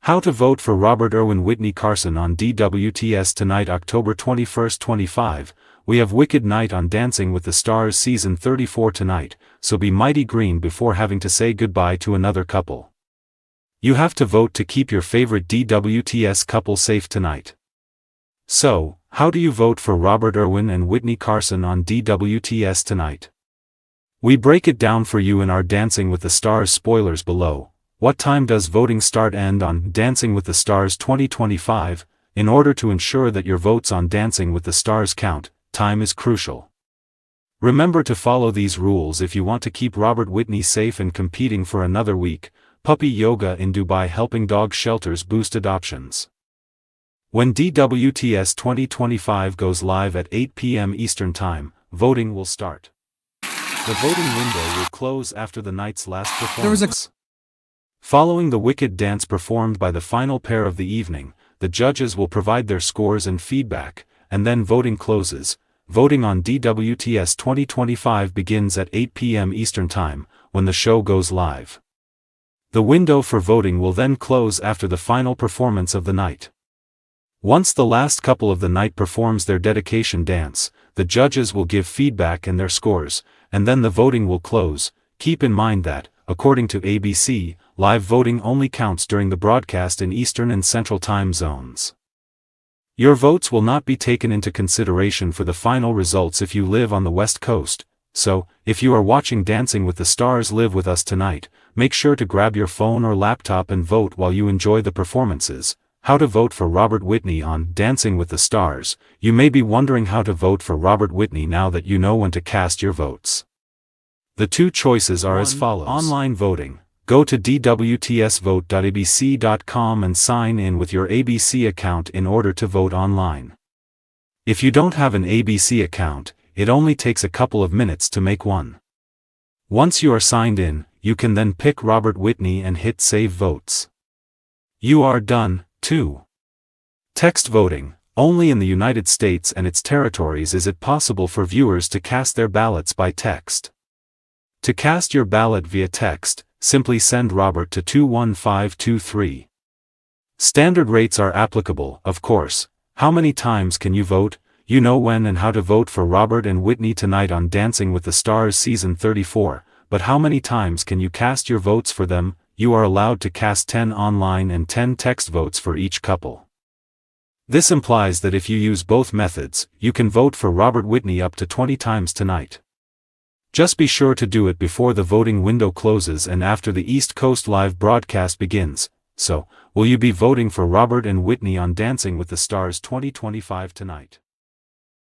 How to vote for Robert Irwin Witney Carson on DWTS tonight, October 21, 25. We have Wicked Night on Dancing with the Stars Season 34 tonight, so be mighty green before having to say goodbye to another couple. You have to vote to keep your favorite DWTS couple safe tonight. So, how do you vote for Robert Irwin and Witney Carson on DWTS tonight? We break it down for you in our Dancing with the Stars spoilers below. What time does voting start end on Dancing with the Stars 2025? In order to ensure that your votes on Dancing with the Stars count, time is crucial. Remember to follow these rules if you want to keep Robert Witney safe and competing for another week. Puppy yoga in Dubai helping dog shelters boost adoptions. When DWTS 2025 goes live at 8 p.m. Eastern Time, voting will start. The voting window will close after the night's last performance. Following the wicked dance performed by the final pair of the evening, the judges will provide their scores and feedback, and then voting closes. Voting on DWTS 2025 begins at 8 p.m. Eastern Time, when the show goes live. The window for voting will then close after the final performance of the night. Once the last couple of the night performs their dedication dance, the judges will give feedback and their scores, and then the voting will close. Keep in mind that, according to ABC, live voting only counts during the broadcast in Eastern and Central time zones. Your votes will not be taken into consideration for the final results if you live on the West Coast, so, if you are watching Dancing with the Stars live with us tonight, make sure to grab your phone or laptop and vote while you enjoy the performances. How to vote for Robert Witney on Dancing with the Stars. You may be wondering how to vote for Robert Witney now that you know when to cast your votes. The two choices are as follows. Online voting. Go to dwtsvote.abc.com and sign in with your ABC account in order to vote online. If you don't have an ABC account, it only takes a couple of minutes to make one. Once you are signed in, you can then pick Robert Witney and hit Save Votes. You are done. 2. Text voting. Only in the United States and its territories is it possible for viewers to cast their ballots by text. To cast your ballot via text, simply send Robert to 21523. Standard rates are applicable, of course. How many times can you vote? You know when and how to vote for Robert and Witney tonight on Dancing with the Stars Season 34, but how many times can you cast your votes for them? You are allowed to cast 10 online and 10 text votes for each couple. This implies that if you use both methods, you can vote for Robert Witney up to 20 times tonight. Just be sure to do it before the voting window closes and after the East Coast live broadcast begins. So, will you be voting for Robert and Witney on Dancing with the Stars 2025 tonight?